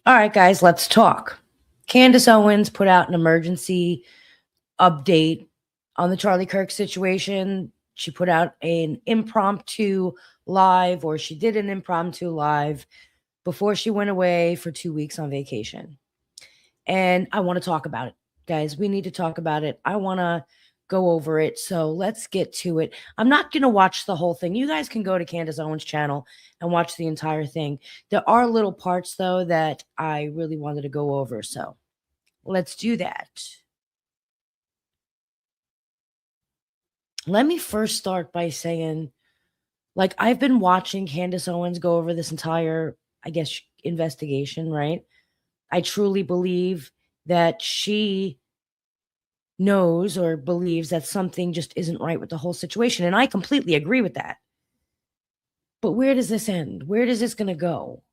All right, guys, let's talk. Candace Owens put out an emergency update on the Charlie Kirk situation. She put out an impromptu live, or she did an impromptu live before she went away for 2 weeks on vacation. And I want to talk about it, guys. We need to talk about it. I want to go over it. So let's get to it. I'm not going to watch the whole thing. You guys can go to Candace Owens' channel and watch the entire thing. There are little parts, though, that I really wanted to go over. So let's do that. Let me first start by saying, like, I've been watching Candace Owens go over this entire, I guess, investigation, right? I truly believe that she knows or believes that something just isn't right with the whole situation. And I completely agree with that. But where does this end? Where is this going to go?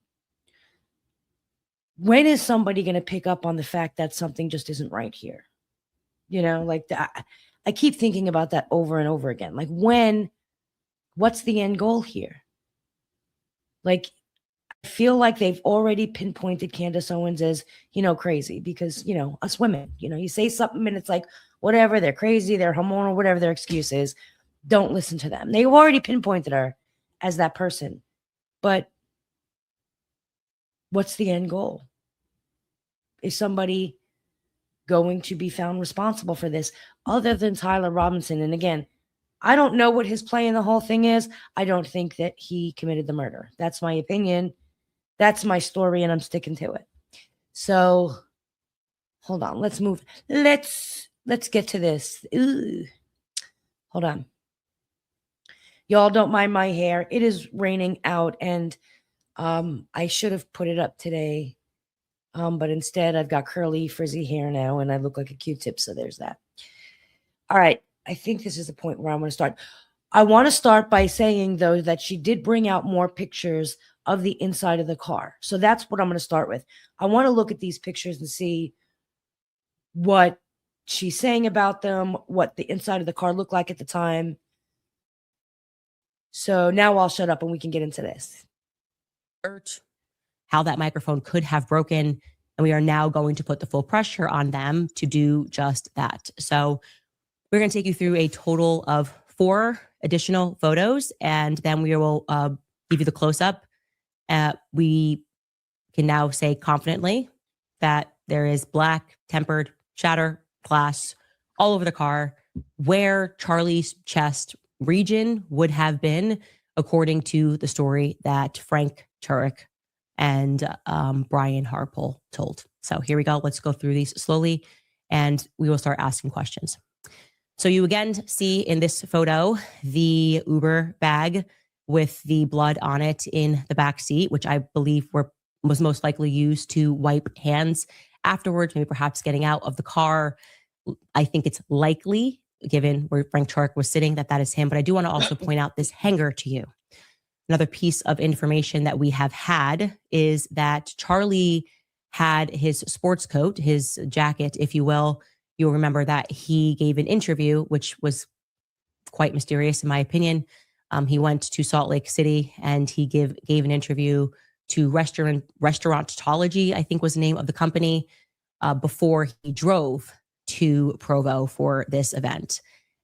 When is somebody going to pick up on the fact that something just isn't right here? You know, like that. I keep thinking about that over and over again. Like, what's the end goal here? Like, I feel like they've already pinpointed Candace Owens as, crazy because, us women, you say something and it's like, whatever, they're crazy, they're hormonal, whatever their excuse is. Don't listen to them. They've already pinpointed her as that person. But what's the end goal? Is somebody going to be found responsible for this other than Tyler Robinson? And again, I don't know what his play in the whole thing is. I don't think that he committed the murder. That's my opinion. That's my story, and I'm sticking to it. So, hold on. Let's move. Let's get to this. Ooh. Hold on. Y'all don't mind my hair. It is raining out, and I should have put it up today. But instead, I've got curly, frizzy hair now, and I look like a Q-tip, so there's that. All right. I think this is the point where I want to start. I want to start by saying, though, that she did bring out more pictures of the inside of the car. So that's what I'm going to start with. I want to look at these pictures and see what she's saying about them, what the inside of the car looked like at the time. So now I'll shut up and we can get into this. How that microphone could have broken, and we are now going to put the full pressure on them to do just that. So we're going to take you through a total of 4 additional photos, and then we will give you the close-up. We can now say confidently that there is black, tempered, shatter, glass all over the car, where Charlie's chest region would have been, according to the story that Frank Turek and Brian Harpole told. So here we go. Let's go through these slowly, and we will start asking questions. So you again see in this photo the Uber bag with the blood on it in the back seat, which I believe was most likely used to wipe hands afterwards, maybe perhaps getting out of the car. I think it's likely, given where Frank Turek was sitting, that is him. But I do want to also point out this hanger to you. Another piece of information that we have had is that Charlie had his sports coat, his jacket, if you will. You'll remember that he gave an interview, which was quite mysterious in my opinion. He went to Salt Lake City and he gave an interview to Restaurantology, I think was the name of the company, before he drove to Provo for this event.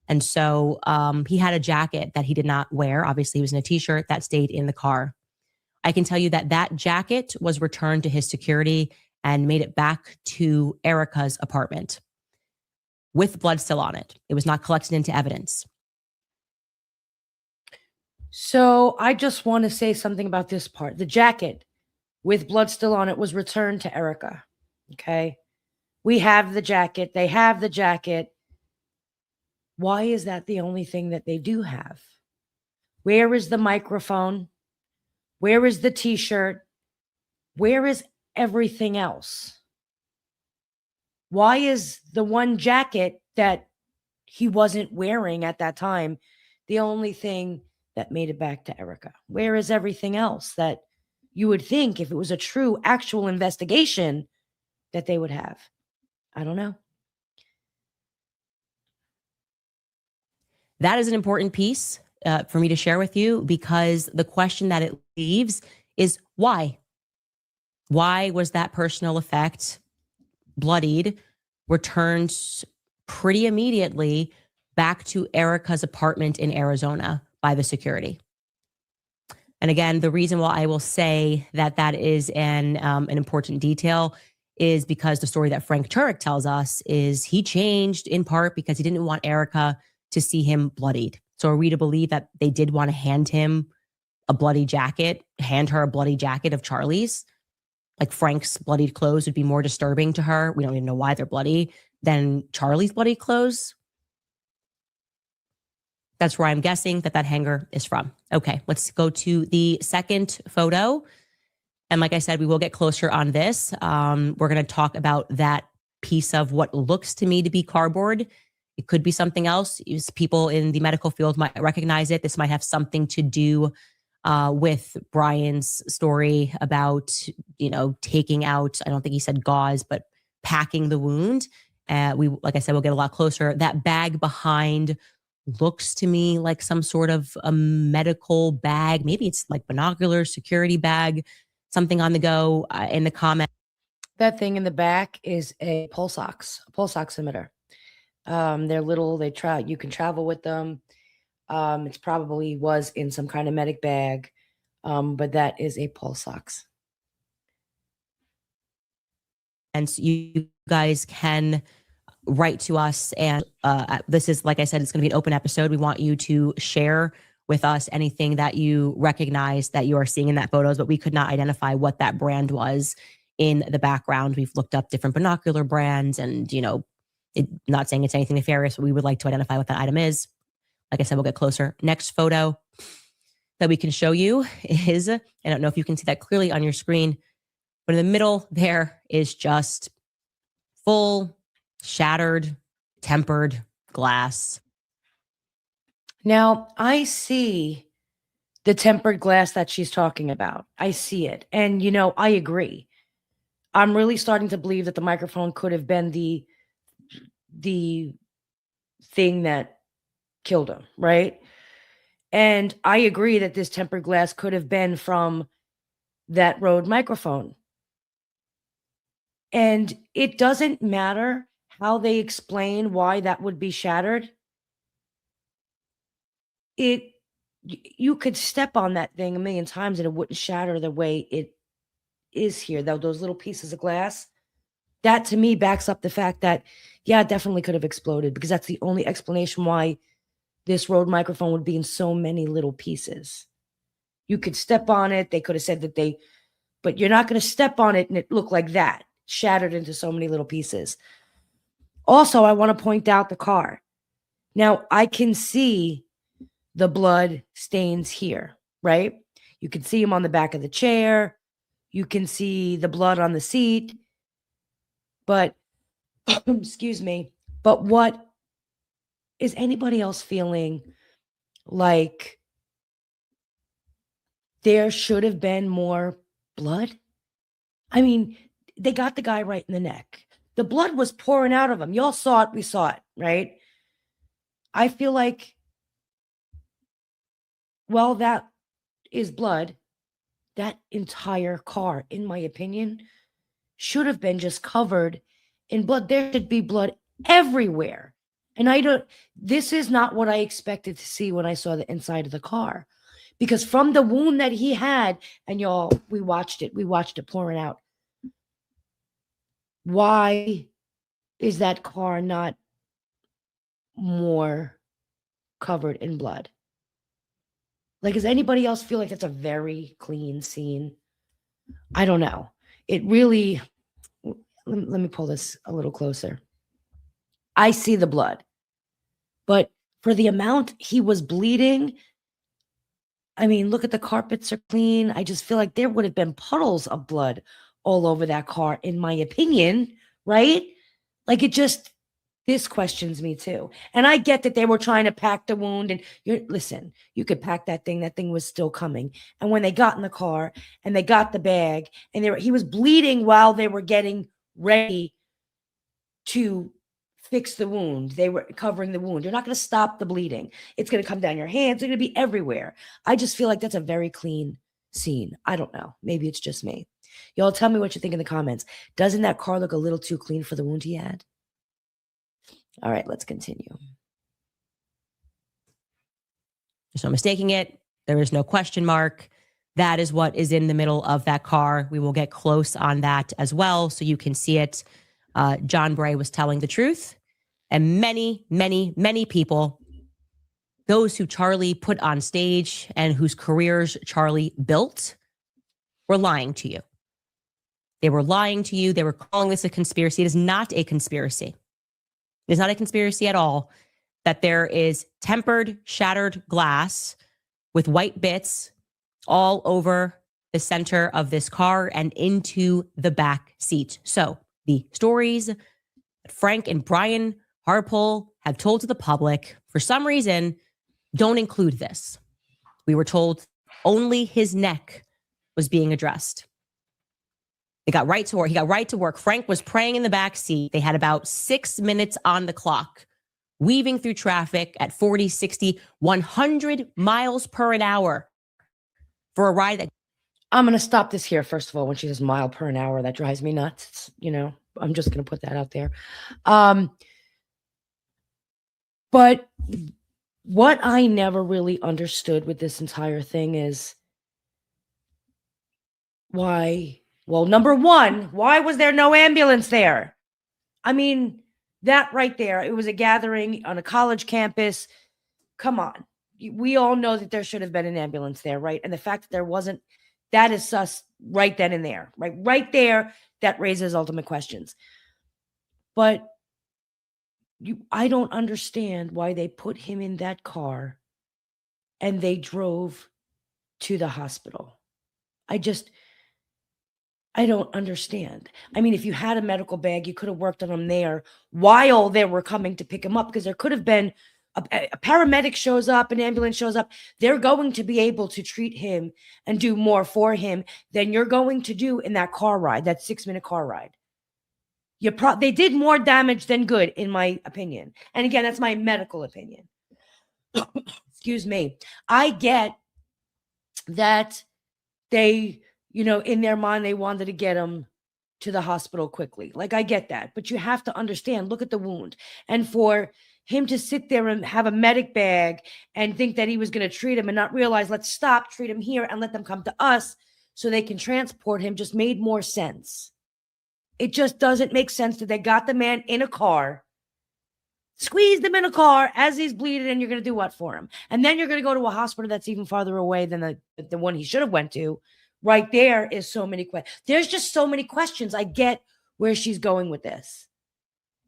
And so he had a jacket that he did not wear. Obviously, he was in a t-shirt that stayed in the car. I can tell you that jacket was returned to his security and made it back to Erika's apartment with blood still on it. It was not collected into evidence. So I just want to say something about this part. The jacket with blood still on it was returned to Erika. Okay. We have the jacket. They have the jacket. Why is that the only thing that they do have? Where is the microphone? Where is the t-shirt? Where is everything else? Why is the one jacket that he wasn't wearing at that time the only thing that made it back to Erika? Where is everything else that you would think, if it was a true, actual investigation, that they would have? I don't know. That is an important piece for me to share with you, because the question that it leaves is why? Why was that personal effect, bloodied, returned pretty immediately back to Erika's apartment in Arizona by the security? And again, the reason why I will say that that is an important detail is because the story that Frank Turek tells us is he changed in part because he didn't want Erika to see him bloodied. So are we to believe that they did want to hand him a bloody jacket, hand her a bloody jacket of Charlie's? Like Frank's bloodied clothes would be more disturbing to her. We don't even know why they're bloody than Charlie's bloody clothes. That's where I'm guessing that that hanger is from. Okay, let's go to the second photo. And like I said, we will get closer on this. We're going to talk about that piece of what looks to me to be cardboard. It could be something else. People in the medical field might recognize it. This might have something to do with Brian's story about, taking out, I don't think he said gauze, but packing the wound. Like I said, we'll get a lot closer. That bag behind looks to me like some sort of a medical bag. Maybe it's like binoculars, security bag, something on the go. In the comment, that thing in the back is a pulse oximeter. They're little. You can travel with them. It's probably was in some kind of medic bag, but that is a pulse ox. And so you guys can write to us. And this is, like I said, it's going to be an open episode. We want you to share with us anything that you recognize that you are seeing in that photos, but we could not identify what that brand was in the background. We've looked up different binocular brands and, not saying it's anything nefarious, but we would like to identify what that item is. Like I said, we'll get closer. Next photo that we can show you is, I don't know if you can see that clearly on your screen, but in the middle there is just full shattered, tempered glass. Now, I see the tempered glass that she's talking about. I see it. And, I agree. I'm really starting to believe that the microphone could have been the thing that killed him, right? And I agree that this tempered glass could have been from that Rode microphone. And it doesn't matter how they explain why that would be shattered. You could step on that thing a million times and it wouldn't shatter the way it is here, though. Those little pieces of glass, that to me backs up the fact that, yeah, it definitely could have exploded, because that's the only explanation why this Rode microphone would be in so many little pieces. You could step on it. They could have said that but you're not going to step on it and it looked like that, shattered into so many little pieces. Also, I want to point out the car. Now, I can see the blood stains here, right? You can see them on the back of the chair. You can see the blood on the seat. But, excuse me, but what is anybody else feeling like there should have been more blood? I mean, they got the guy right in the neck. The blood was pouring out of him. Y'all saw it. We saw it, right? I feel like, well, that is blood. That entire car, in my opinion, should have been just covered in blood. There should be blood everywhere. And this is not what I expected to see when I saw the inside of the car. Because from the wound that he had, and y'all, we watched it pouring out. Why is that car not more covered in blood? Like, does anybody else feel like it's a very clean scene? I don't know. It really, let me pull this a little closer. I see the blood, but for the amount he was bleeding, I mean, look at the carpets are clean. I just feel like there would have been puddles of blood all over that car, in my opinion, right? Like, this questions me too. And I get that they were trying to pack the wound, and listen, you could pack that thing was still coming. And when they got in the car and they got the bag and he was bleeding while they were getting ready to fix the wound. They were covering the wound. You're not going to stop the bleeding. It's going to come down your hands. It's going to be everywhere. I just feel like that's a very clean scene. I don't know. Maybe it's just me. Y'all tell me what you think in the comments. Doesn't that car look a little too clean for the wound he had? All right, let's continue. There's no mistaking it. There is no question mark. That is what is in the middle of that car. We will get close on that as well so you can see it. John Bray was telling the truth. And many, many, many people, those who Charlie put on stage and whose careers Charlie built, were lying to you. They were lying to you. They were calling this a conspiracy. It is not a conspiracy. It is not a conspiracy at all that there is tempered, shattered glass with white bits all over the center of this car and into the back seat. So the stories that Frank and Brian Harpole have told to the public, for some reason, don't include this. We were told only his neck was being addressed. They got right to work. He got right to work. Frank was praying in the back seat. They had about 6 minutes on the clock, weaving through traffic at 40, 60, 100 miles per an hour for a ride that... I'm going to stop this here. First of all, when she says mile per an hour, that drives me nuts. I'm just going to put that out there. But what I never really understood with this entire thing is why, well, number one, why was there no ambulance there? I mean, that right there, it was a gathering on a college campus. Come on. We all know that there should have been an ambulance there, right? And the fact that there wasn't, that is sus right then and there, right? Right there, that raises ultimate questions. But I don't understand why they put him in that car and they drove to the hospital. I don't understand. I mean, if you had a medical bag, you could have worked on him there while they were coming to pick him up, because there could have been a paramedic shows up, an ambulance shows up. They're going to be able to treat him and do more for him than you're going to do in that car ride, that 6-minute car ride. They did more damage than good, in my opinion. And again, that's my medical opinion. Excuse me. I get that they, in their mind, they wanted to get him to the hospital quickly. Like, I get that. But you have to understand, look at the wound. And for him to sit there and have a medic bag and think that he was going to treat him and not realize, let's stop, treat him here, and let them come to us so they can transport him, just made more sense. It just doesn't make sense that they got the man in a car, squeezed him in a car as he's bleeding, and you're going to do what for him? And then you're going to go to a hospital that's even farther away than the one he should have went to. Right there is so many questions. There's just so many questions. I get where she's going with this.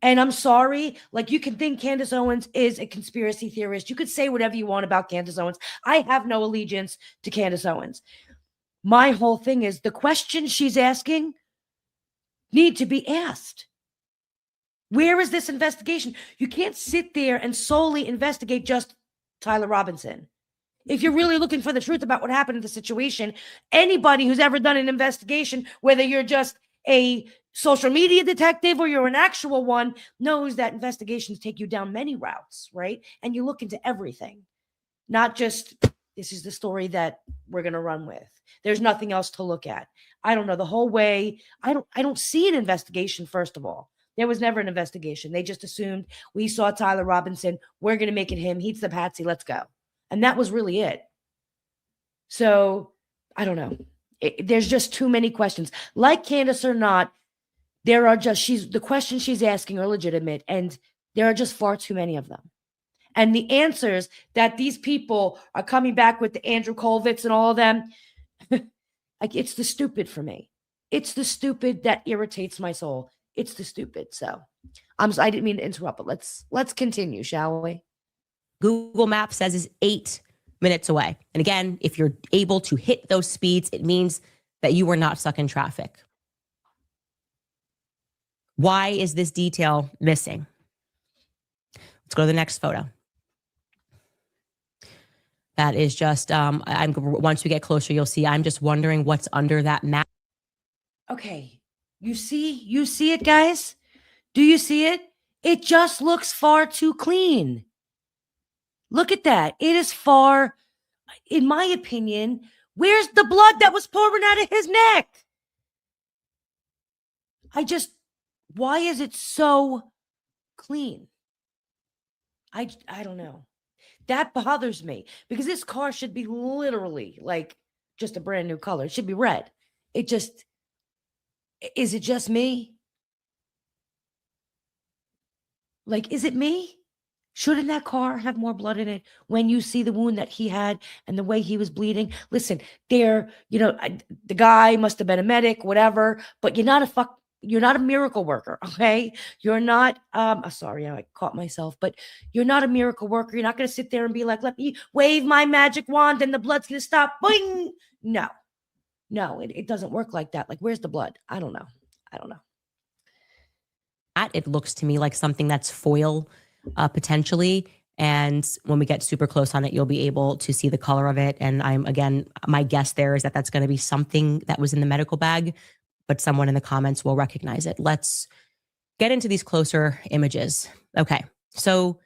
And I'm sorry, like, you can think Candace Owens is a conspiracy theorist. You could say whatever you want about Candace Owens. I have no allegiance to Candace Owens. My whole thing is the questions she's asking need to be asked. Where is this investigation? You can't sit there and solely investigate just Tyler Robinson. If you're really looking for the truth about what happened in the situation, anybody who's ever done an investigation, whether you're just a social media detective or you're an actual one, knows that investigations take you down many routes, right? And you look into everything, not just, this is the story that we're going to run with. There's nothing else to look at. I don't know, the whole way. I don't see an investigation, first of all. There was never an investigation. They just assumed, we saw Tyler Robinson, we're going to make it him. He's the patsy, let's go. And that was really it. So, I don't know. There's just too many questions. Like Candace or not, there are just, the questions she's asking are legitimate, and there are just far too many of them. And the answers that these people are coming back with, the Andrew Kolvitz and all of them, like, it's the stupid for me. It's the stupid that irritates my soul. It's the stupid. So I didn't mean to interrupt, but let's continue, shall we? Google Maps says is 8 minutes away. And again, if you're able to hit those speeds, it means that you were not stuck in traffic. Why is this detail missing? Let's go to the next photo. That is just, once we get closer, you'll see, I'm just wondering what's under that map. Okay. You see it, guys? Do you see it? It just looks far too clean. Look at that. It is far, in my opinion, Where's the blood that was pouring out of his neck? Why is it so clean? I don't know. That bothers me because this car should be literally like just a brand new color. It should be red. Is it just me? Like, is it me? Shouldn't that car have more blood in it when you see the wound that he had and the way he was bleeding? Listen, the guy must have been a medic, whatever, but you're not a miracle worker, okay? You're not, sorry, I caught myself, but you're not a miracle worker. You're not going to sit there and be like, let me wave my magic wand and the blood's going to stop. Boing! No, it doesn't work like that. Like, where's the blood? I don't know. It looks to me like something that's foil potentially. And when we get super close on it, you'll be able to see the color of it. And my guess there is that that's going to be something that was in the medical bag, but someone in the comments will recognize it. Let's get into these closer images. Okay. So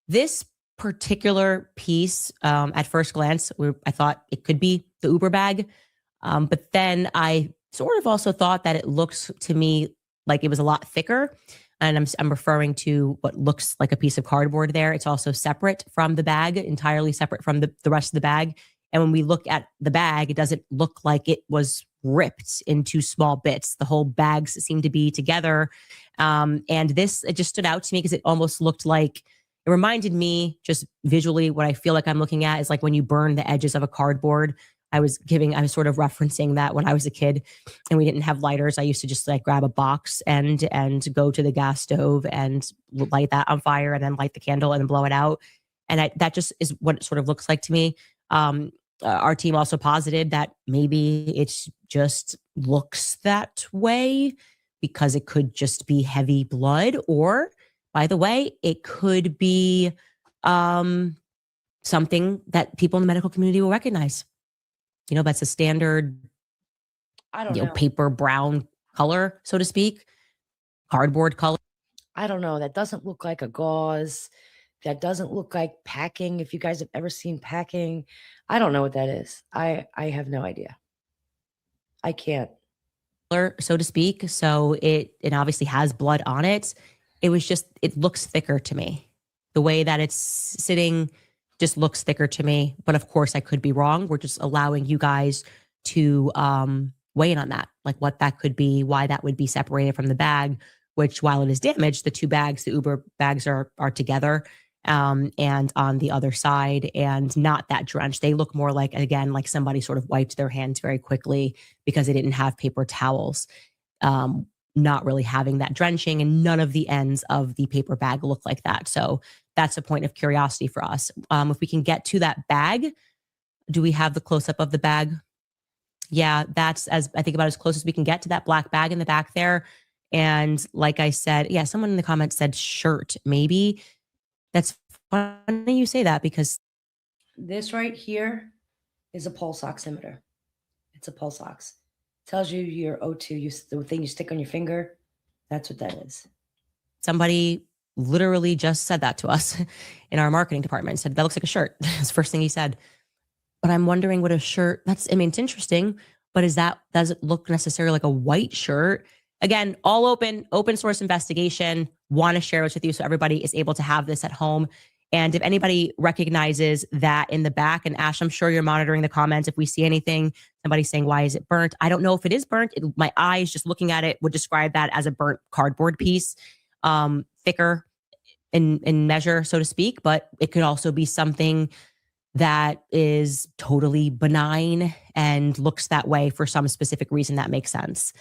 this particular piece, at first glance, I thought it could be the Uber bag. But then I sort of also thought that it looks to me like it was a lot thicker. And I'm referring to what looks like a piece of cardboard there. It's also separate from the bag, entirely separate from the rest of the bag. And when we look at the bag, it doesn't look like it was ripped into small bits. The whole bags seem to be together. And it just stood out to me because it almost looked like, it reminded me just visually, what I feel like I'm looking at is like when you burn the edges of a cardboard. I was sort of referencing that when I was a kid and we didn't have lighters. I used to just like grab a box and go to the gas stove and light that on fire and then light the candle and then blow it out. And that just is what it sort of looks like to me. Our team also posited that maybe it just looks that way because it could just be heavy blood, or by the way, it could be something that people in the medical community will recognize. That's a standard, I don't know. Paper brown color, so to speak, cardboard color. I don't know. That doesn't look like a gauze. That doesn't look like packing. If you guys have ever seen packing, I don't know what that is. I have no idea. I can't. So to speak. So it obviously has blood on it. It looks thicker to me. The way that it's sitting just looks thicker to me. But of course, I could be wrong. We're just allowing you guys to weigh in on that, like what that could be, why that would be separated from the bag, which while it is damaged, the two bags, the Uber bags are together and on the other side and not that drenched. They look more like, again, like somebody sort of wiped their hands very quickly because they didn't have paper towels. Not really having that drenching, and none of the ends of the paper bag look like that. So that's a point of curiosity for us. If we can get to that bag, do we have the close up of the bag? Yeah, that's as close as we can get to that black bag in the back there. And like I said, yeah, someone in the comments said shirt. Maybe that's funny you say that because this right here is a pulse oximeter. It's a pulse ox. Tells you your O2, the thing you stick on your finger. That's what that is. Somebody literally just said that to us in our marketing department. Said that looks like a shirt. That's the first thing he said. But I'm wondering what a shirt. It's interesting. But does it look necessarily like a white shirt? Again, all open source investigation. Want to share this with you so everybody is able to have this at home. And if anybody recognizes that in the back, and Ash, I'm sure you're monitoring the comments. If we see anything, somebody saying, why is it burnt? I don't know if it is burnt. My eyes just looking at it would describe that as a burnt cardboard piece, thicker in measure, so to speak. But it could also be something that is totally benign and looks that way for some specific reason that makes sense.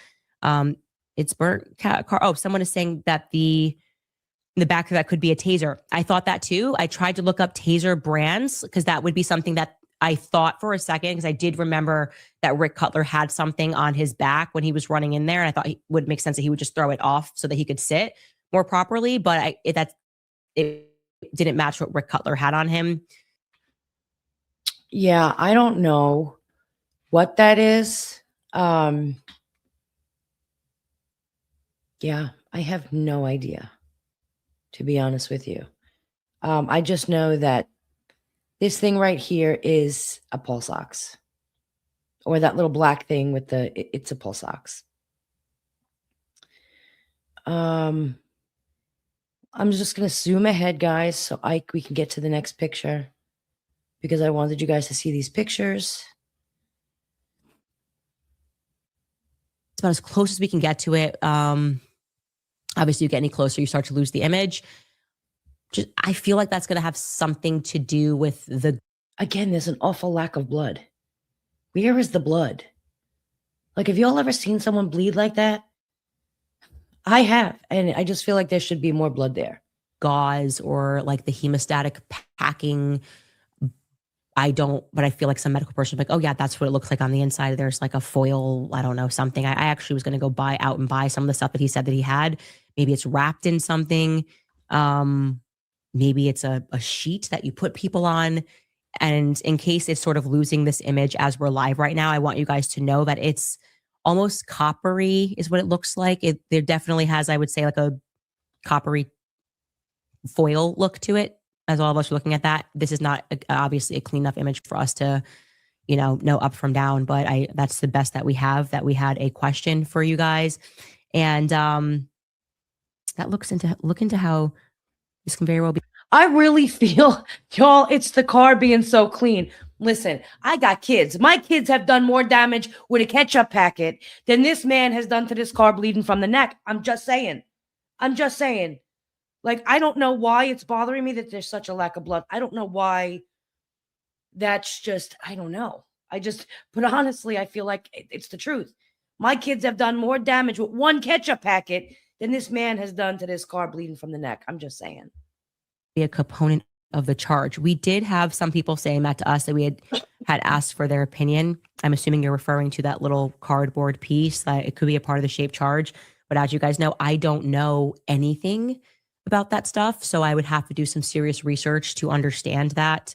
It's burnt car. Oh, someone is saying that in the back of that could be a taser. I thought that too. I tried to look up taser brands because that would be something that I thought for a second, because I did remember that Rick Cutler had something on his back when he was running in there. And I thought it would make sense that he would just throw it off so that he could sit more properly. But it didn't match what Rick Cutler had on him. Yeah, I don't know what that is. Yeah, I have no idea, to be honest with you. I just know that this thing right here is a pulse ox. or that little black thing with it's a pull socks. I'm just going to zoom ahead, guys, so we can get to the next picture, because I wanted you guys to see these pictures. It's about as close as we can get to it. Obviously, you get any closer, you start to lose the image. I feel like that's going to have something to do with Again, there's an awful lack of blood. Where is the blood? Like, have y'all ever seen someone bleed like that? I have, and I just feel like there should be more blood there. Gauze or like the hemostatic packing. But I feel like some medical person like, oh yeah, that's what it looks like on the inside. There's like a foil, I don't know, something. I actually was going to go buy some of the stuff that he said that he had. Maybe it's wrapped in something. Maybe it's a sheet that you put people on. And in case it's sort of losing this image as we're live right now, I want you guys to know that it's almost coppery is what it looks like. There definitely has, I would say, like a coppery foil look to it. As all of us are looking at that, this is not obviously a clean enough image for us to, know up from down, but that's the best that we have. That we had a question for you guys. And that look into how this can very well be. I really feel, y'all, it's the car being so clean. Listen, I got kids. My kids have done more damage with a ketchup packet than this man has done to this car bleeding from the neck. I'm just saying. Like, I don't know why it's bothering me that there's such a lack of blood. I don't know why. That's just, I don't know. But honestly, I feel like it's the truth. My kids have done more damage with one ketchup packet than this man has done to this car bleeding from the neck. I'm just saying. Be a component of the charge. We did have some people saying that to us, that we had asked for their opinion. I'm assuming you're referring to that little cardboard piece, that it could be a part of the shape charge. But as you guys know, I don't know anything about that stuff. So I would have to do some serious research to understand that.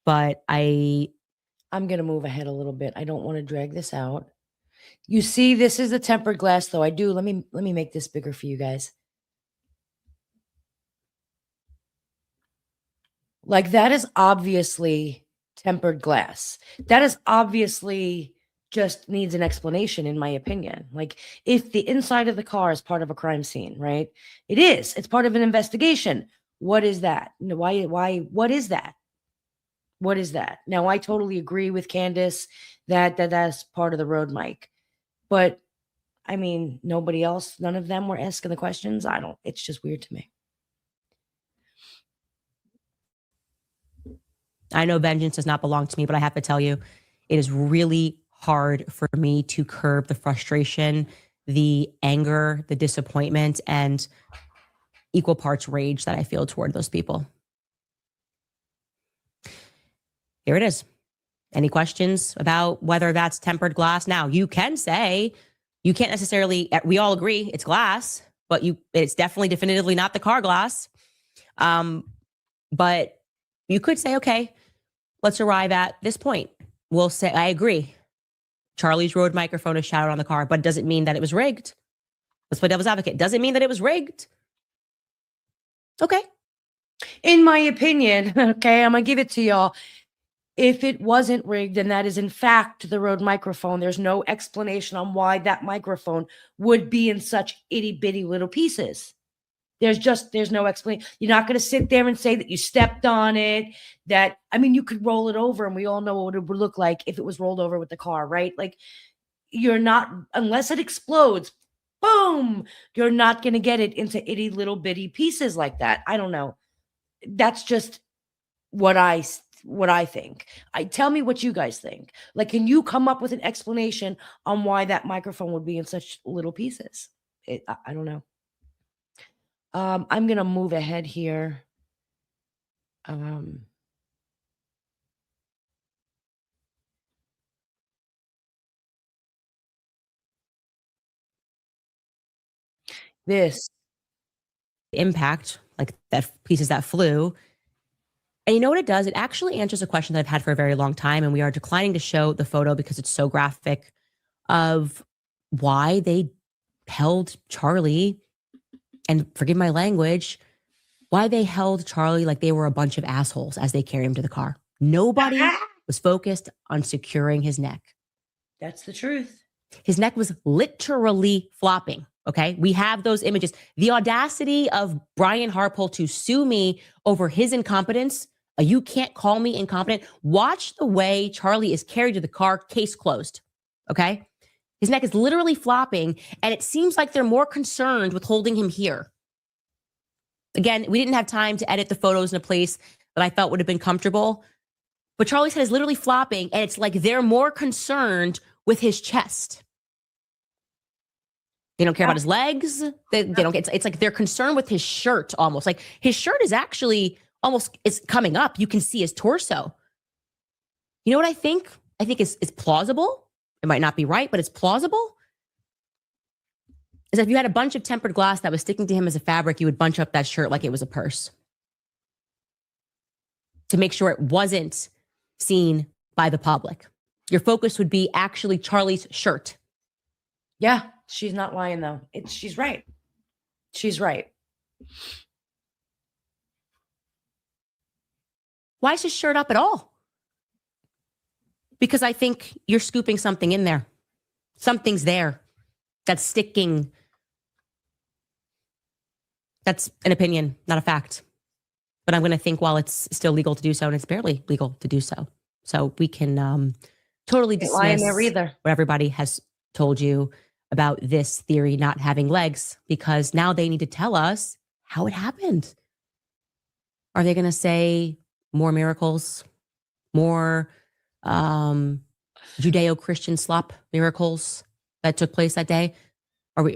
But I'm going to move ahead a little bit. I don't want to drag this out. You see, this is the tempered glass, though. Let me make this bigger for you guys. Like, that is obviously tempered glass. That is obviously just needs an explanation, in my opinion. Like, if the inside of the car is part of a crime scene, right? It is. It's part of an investigation. What is that? Why, what is that? What is that? Now, I totally agree with Candace that that's part of the road mic. But, I mean, nobody else, none of them were asking the questions. It's just weird to me. I know vengeance does not belong to me, but I have to tell you, it is really hard for me to curb the frustration, the anger, the disappointment, and equal parts rage that I feel toward those people. Here it is. Any questions about whether that's tempered glass? Now, you can say, you can't necessarily, we all agree it's glass, but it's definitely definitively not the car glass. But you could say, okay, let's arrive at this point. We'll say, I agree. Charlie's road microphone is shouted on the car, but it doesn't mean that it was rigged. Let's play devil's advocate. Doesn't mean that it was rigged. Okay. In my opinion, okay, I'm going to give it to y'all. If it wasn't rigged, and that is in fact the road microphone, there's no explanation on why that microphone would be in such itty bitty little pieces. There's no explanation. You're not going to sit there and say that you stepped on it, you could roll it over, and we all know what it would look like if it was rolled over with the car, right? Like, you're not, unless it explodes, boom, you're not going to get it into itty little bitty pieces like that. I don't know. That's just what I think. Tell me what you guys think. Like, can you come up with an explanation on why that microphone would be in such little pieces? I don't know. I'm going to move ahead here. This impact, like that pieces that flew. And you know what it does? It actually answers a question that I've had for a very long time. And we are declining to show the photo because it's so graphic, of why they held Charlie, and forgive my language, why they held Charlie like they were a bunch of assholes as they carried him to the car. Nobody was focused on securing his neck. That's the truth. His neck was literally flopping. Okay. We have those images. The audacity of Brian Harpole to sue me over his incompetence. You can't call me incompetent. Watch the way Charlie is carried to the car, case closed. Okay. His neck is literally flopping, and it seems like they're more concerned with holding him here. Again, we didn't have time to edit the photos in a place that I felt would have been comfortable, but Charlie's head is literally flopping, and it's like they're more concerned with his chest. They don't care about his legs. They don't. It's like they're concerned with his shirt almost. Like his shirt is actually almost is coming up. You can see his torso. You know what I think? I think it's plausible. It might not be right, but it's plausible. Is that if you had a bunch of tempered glass that was sticking to him as a fabric, you would bunch up that shirt like it was a purse to make sure it wasn't seen by the public. Your focus would be actually Charlie's shirt. Yeah, she's not lying though. She's right. She's right. Why is his shirt up at all? Because I think you're scooping something in there. Something's there that's sticking. That's an opinion, not a fact. But I'm going to think while it's still legal to do so, and it's barely legal to do so. So we can totally dismiss what everybody has told you about this theory not having legs, because now they need to tell us how it happened. Are they going to say more miracles, more Judeo-Christian slop miracles that took place that day? Or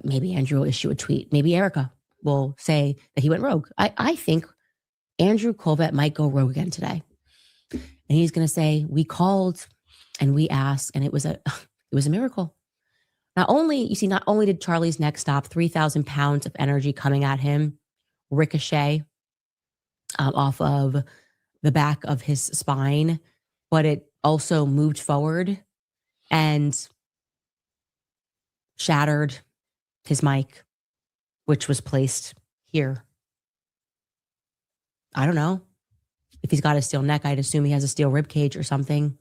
maybe Andrew will issue a tweet. Maybe Erika will say that he went rogue. I think Andrew Colbert might go rogue again today. And he's going to say, we called and we asked, and it was a miracle. Not only did Charlie's neck stop, 3,000 pounds of energy coming at him, ricochet off of the back of his spine, but it also moved forward and shattered his mic, which was placed here. I don't know. If he's got a steel neck, I'd assume he has a steel rib cage or something.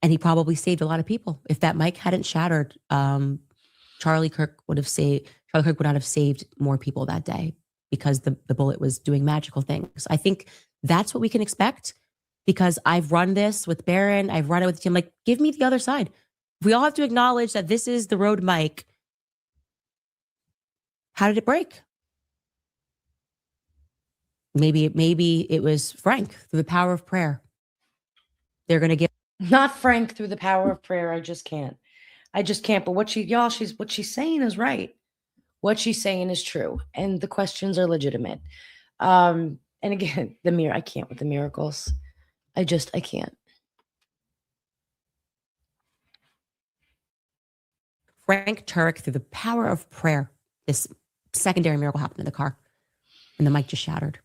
And he probably saved a lot of people. If that mic hadn't shattered, Charlie Kirk would not have saved more people that day, because the bullet was doing magical things. I think that's what we can expect, because I've run this with Barron. I've run it with Tim. Like, give me the other side. We all have to acknowledge that this is the Rode mic. How did it break? Maybe it was Frank through the power of prayer. They're going to give. Not Frank through the power of prayer. I just can't. But what she's saying is right. What she's saying is true. And the questions are legitimate. And again, I can't with the miracles. I can't. Frank Turek through the power of prayer. This secondary miracle happened in the car, and the mic just shattered.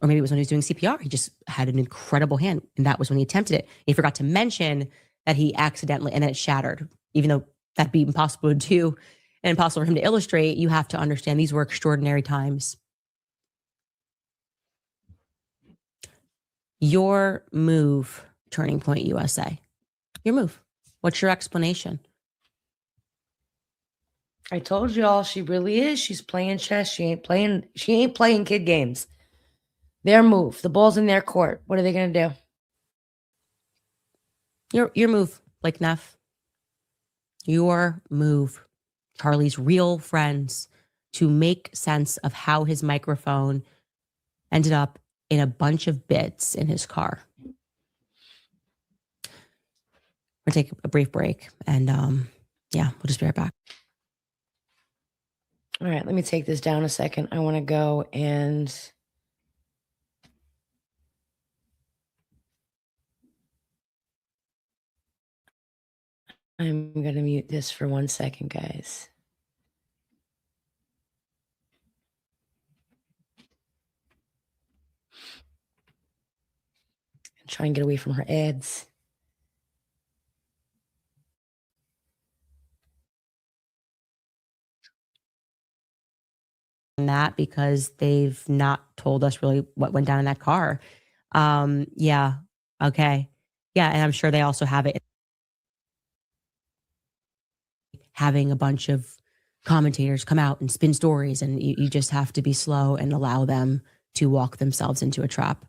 Or maybe it was when he was doing CPR. He just had an incredible hand, and that was when he attempted it. He forgot to mention that he accidentally, and then it shattered. Even though that'd be impossible to do and impossible for him to illustrate, you have to understand these were extraordinary times. Your move, Turning Point USA. Your move. What's your explanation? I told y'all she really is. She's playing chess. She ain't playing kid games. Their move. The ball's in their court. What are they going to do? Your move, Blake Neff. Your move. Charlie's real friends, to make sense of how his microphone ended up in a bunch of bits in his car. We'll take a brief break, and we'll just be right back. All right, let me take this down a second. I want to go and I'm going to mute this for 1 second, guys. Try and get away from her ads. That because they've not told us really what went down in that car. Okay. Yeah, and I'm sure they also have it having a bunch of commentators come out and spin stories, and you just have to be slow and allow them to walk themselves into a trap.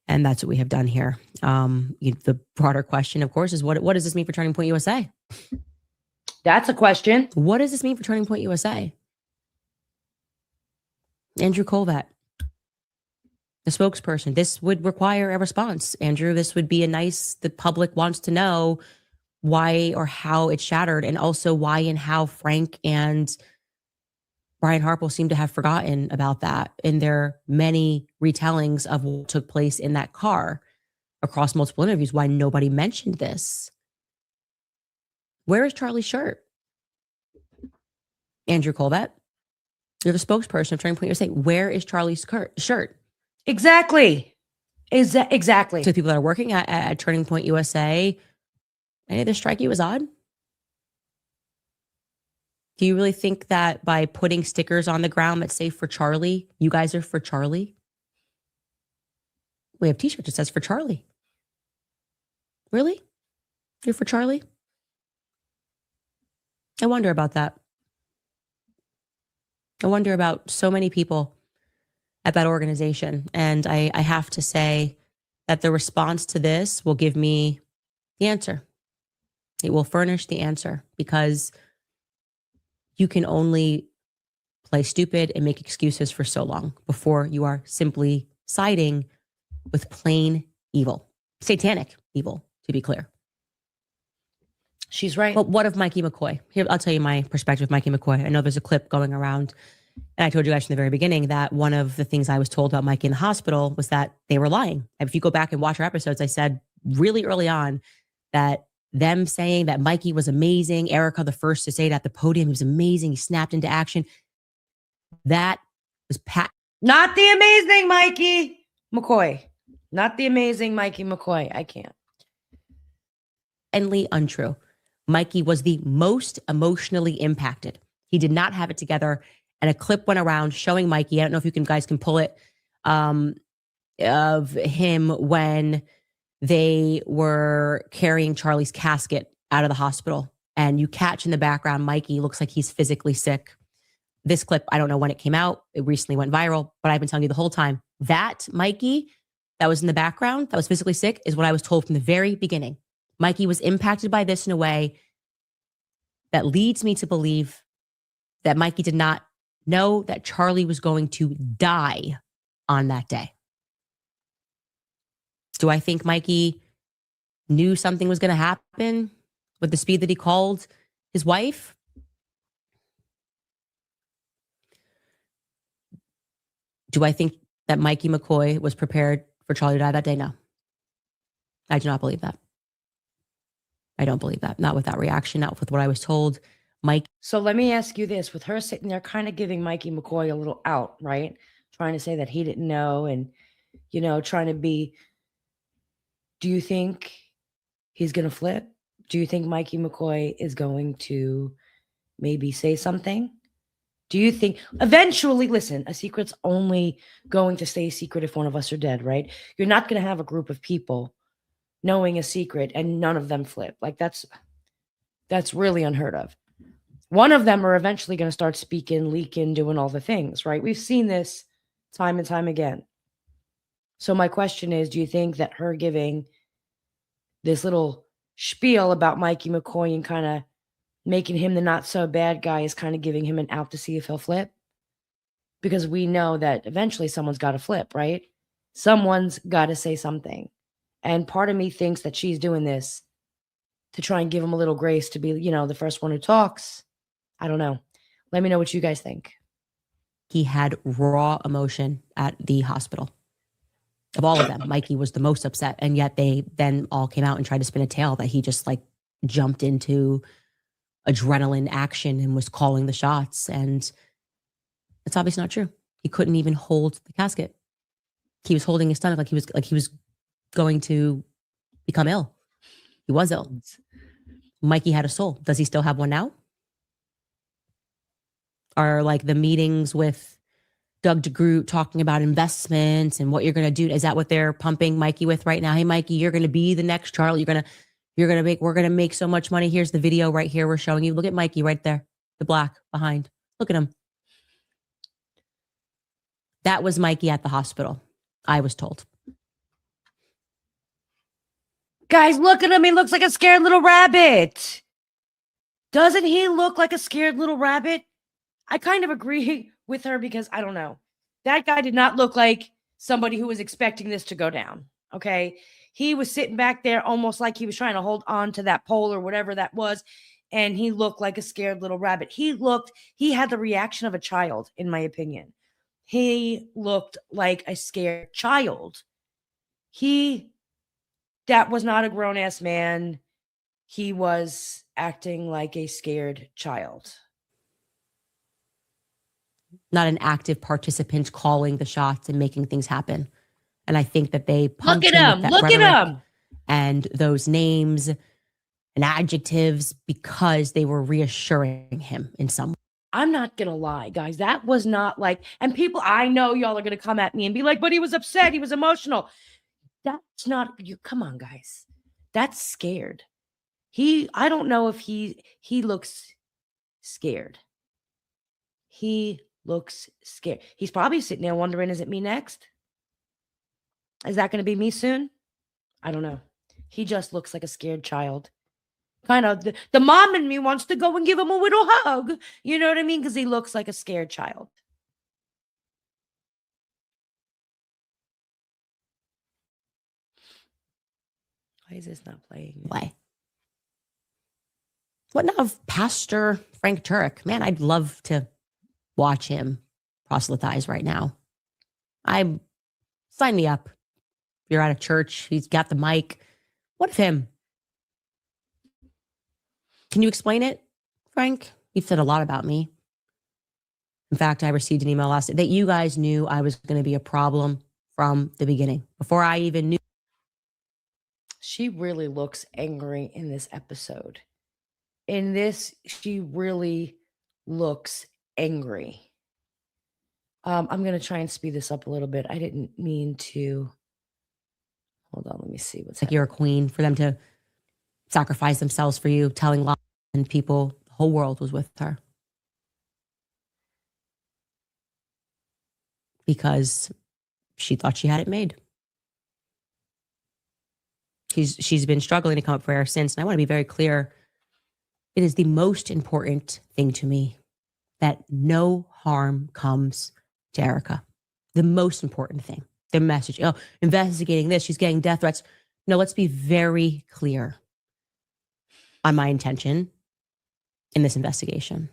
And that's what we have done here. The broader question, of course, is what does this mean for Turning Point USA? That's a question. What does this mean for Turning Point USA? Andrew Colvat, the spokesperson. This would require a response, Andrew. This would be the public wants to know why or how it shattered, and also why and how Frank and Brian Harple seem to have forgotten about that in their many retellings of what took place in that car across multiple interviews, why nobody mentioned this. Where is Charlie's shirt? Andrew Colvat, you're the spokesperson of Turning Point USA. Where is Charlie's shirt? Exactly. Exactly. To the people that are working at Turning Point USA, any of this strike you as odd? Do you really think that by putting stickers on the ground that say for Charlie, you guys are for Charlie? We have t-shirts that says for Charlie. Really? You're for Charlie? I wonder about that. I wonder about so many people at that organization. And I have to say that the response to this will give me the answer. It will furnish the answer, because you can only play stupid and make excuses for so long before you are simply siding with plain evil, satanic evil, to be clear. She's right. But what of Mikey McCoy? Here, I'll tell you my perspective of Mikey McCoy. I know there's a clip going around, and I told you guys from the very beginning that one of the things I was told about Mikey in the hospital was that they were lying. And if you go back and watch our episodes, I said really early on that them saying that Mikey was amazing, Erika the first to say it at the podium, he was amazing, he snapped into action. That was not the amazing Mikey McCoy. Not the amazing Mikey McCoy. I can't. Patently untrue. Mikey was the most emotionally impacted. He did not have it together. And a clip went around showing Mikey, I don't know if you guys can pull it, of him when they were carrying Charlie's casket out of the hospital. And you catch in the background, Mikey looks like he's physically sick. This clip, I don't know when it came out. It recently went viral, but I've been telling you the whole time. That Mikey that was in the background, that was physically sick, is what I was told from the very beginning. Mikey was impacted by this in a way that leads me to believe that Mikey did not know that Charlie was going to die on that day. Do I think Mikey knew something was going to happen with the speed that he called his wife? Do I think that Mikey McCoy was prepared for Charlie to die that day? No. I do not believe that. I don't believe that. Not with that reaction, not with what I was told. Mike. So let me ask you this. With her sitting there kind of giving Mikey McCoy a little out, right? Trying to say that he didn't know and, trying to be, do you think he's going to flip? Do you think Mikey McCoy is going to maybe say something? Do you think eventually, listen, a secret's only going to stay a secret if one of us are dead, right? You're not going to have a group of people knowing a secret and none of them flip. Like that's really unheard of. One of them are eventually going to start speaking, leaking, doing all the things, right? We've seen this time and time again. So my question is, do you think that her giving this little spiel about Mikey McCoy and kind of making him the not so bad guy is kind of giving him an out to see if he'll flip? Because we know that eventually someone's got to flip, right? Someone's got to say something. And part of me thinks that she's doing this to try and give him a little grace to be, the first one who talks. I don't know. Let me know what you guys think. He had raw emotion at the hospital. Of all of them, Mikey was the most upset. And yet they then all came out and tried to spin a tale that he just jumped into adrenaline action and was calling the shots. And it's obviously not true. He couldn't even hold the casket. He was holding his stomach like he was going to become ill. He was ill. Mikey had a soul. Does he still have one now? Are the meetings with Doug DeGroot talking about investments and what you're going to do? Is that what they're pumping Mikey with right now? Hey, Mikey, you're going to be the next Charlie. we're going to make so much money. Here's the video right here. We're showing you. Look at Mikey right there. The black behind. Look at him. That was Mikey at the hospital, I was told. Guys, look at him. He looks like a scared little rabbit. Doesn't he look like a scared little rabbit? I kind of agree with her because I don't know. That guy did not look like somebody who was expecting this to go down. Okay. He was sitting back there almost like he was trying to hold on to that pole or whatever that was. And he looked like a scared little rabbit. He had the reaction of a child, in my opinion. He looked like a scared child. That was not a grown ass man. He was acting like a scared child. Not an active participant calling the shots and making things happen. And I think that they pumped Look at him. Look at him. And those names and adjectives because they were reassuring him in some way. I'm not going to lie, guys. That was not like, and people, I know y'all are going to come at me and be like, but he was upset. He was emotional. That's not, come on, guys. That's scared. I don't know if he looks scared. He looks scared. He's probably sitting there wondering, is it me next? Is that going to be me soon? I don't know. He just looks like a scared child. Kind of the mom in me wants to go and give him a little hug. You know what I mean? Because he looks like a scared child. Why is this not playing? Why? What now of Pastor Frank Turek? Man, I'd love to watch him proselytize right now. Sign me up. You're at a church. He's got the mic. What of him? Can you explain it, Frank? You've said a lot about me. In fact, I received an email last day that you guys knew I was going to be a problem from the beginning, before I even knew. She really looks angry in this episode. In this, she really looks angry. I'm going to try and speed this up a little bit. I didn't mean to. Hold on, let me see what's like you're a queen, for them to sacrifice themselves for you, telling lies, and people, the whole world was with her. Because she thought she had it made. She's been struggling to come up for air since, and I want to be very clear. It is the most important thing to me that no harm comes to Erika. The most important thing. The message, investigating this, she's getting death threats. No, let's be very clear on my intention in this investigation.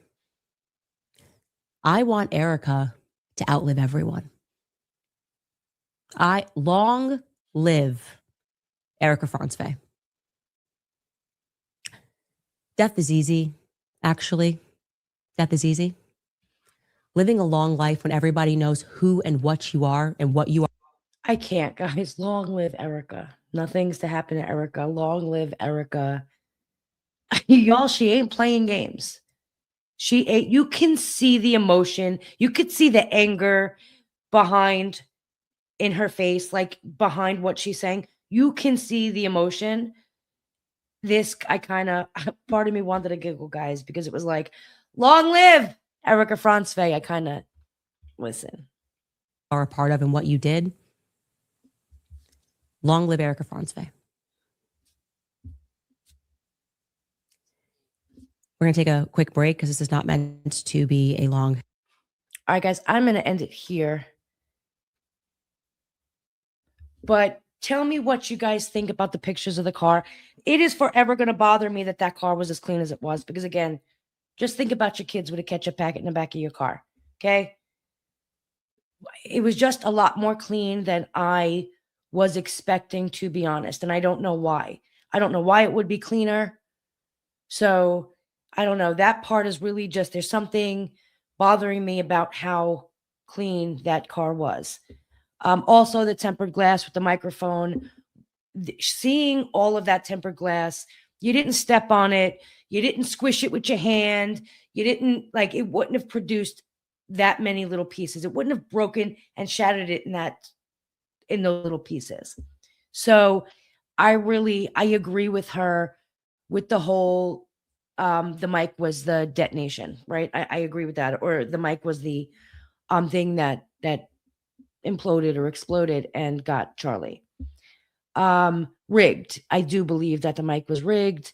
I want Erika to outlive everyone. Long live Erika Franzwey. Death is easy, actually. Death is easy. Living a long life when everybody knows who and what you are and what you are. I can't, guys. Long live Erika. Nothing's to happen to Erika. Long live Erika. Y'all, she ain't playing games. She ain't. You can see the emotion. You could see the anger behind in her face, like behind what she's saying. You can see the emotion. This, part of me wanted to giggle, guys, because it was like, long live Erika Franzwey. I kind of, listen. Are a part of and what you did. Long live Erika Franzwey. We're going to take a quick break because this is not meant to be a long. All right, guys, I'm going to end it here. But tell me what you guys think about the pictures of the car. It is forever going to bother me that car was as clean as it was. Because again, just think about your kids with a ketchup packet in the back of your car. Okay? It was just a lot more clean than I was expecting, to be honest. And I don't know why. I don't know why it would be cleaner. So I don't know. That part is really just, there's something bothering me about how clean that car was. Also, the tempered glass with the microphone, seeing all of that tempered glass, you didn't step on it. You didn't squish it with your hand. You didn't, it wouldn't have produced that many little pieces. It wouldn't have broken and shattered it in those little pieces. So I agree with her with the whole the mic was the detonation, right? I agree with that. Or the mic was the thing that imploded or exploded and got Charlie. Rigged. I do believe that the mic was rigged.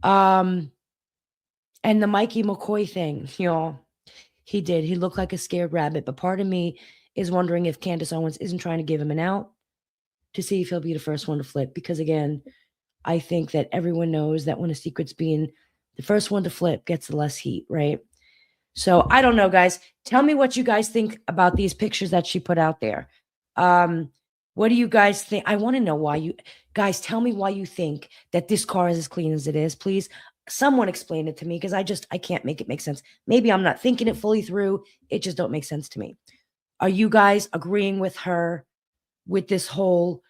And the Mikey McCoy thing, y'all, he did. He looked like a scared rabbit. But part of me is wondering if Candace Owens isn't trying to give him an out to see if he'll be the first one to flip. Because again, I think that everyone knows that when a secret's being the first one to flip gets the less heat, right? So I don't know, guys. Tell me what you guys think about these pictures that she put out there. What do you guys think? I want to know why you guys tell me why you think that this car is as clean as it is. Please, someone explain it to me because I can't make it make sense. Maybe I'm not thinking it fully through. It just don't make sense to me. Are you guys agreeing with her with this whole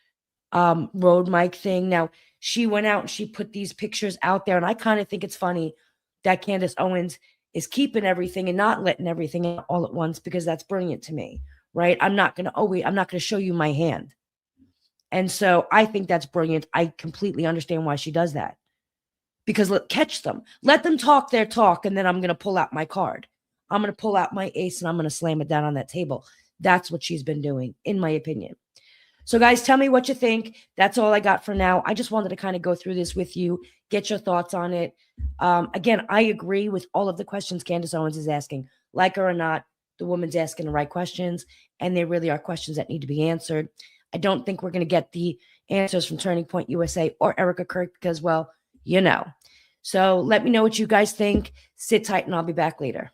road mic thing? Now, she went out and she put these pictures out there, and I kind of think it's funny that Candace Owens is keeping everything and not letting everything out all at once, because that's brilliant to me, right? I'm not going to show you my hand. And so I think that's brilliant. I completely understand why she does that, because catch them, let them talk their talk. And then I'm going to pull out my card. I'm going to pull out my ace and I'm going to slam it down on that table. That's what she's been doing, in my opinion. So guys, tell me what you think. That's all I got for now. I just wanted to kind of go through this with you, get your thoughts on it. Again, I agree with all of the questions Candace Owens is asking. Like her or not, the woman's asking the right questions, and they really are questions that need to be answered. I don't think we're going to get the answers from Turning Point USA or Erika Kirk because, well, you know. So let me know what you guys think. Sit tight and I'll be back later.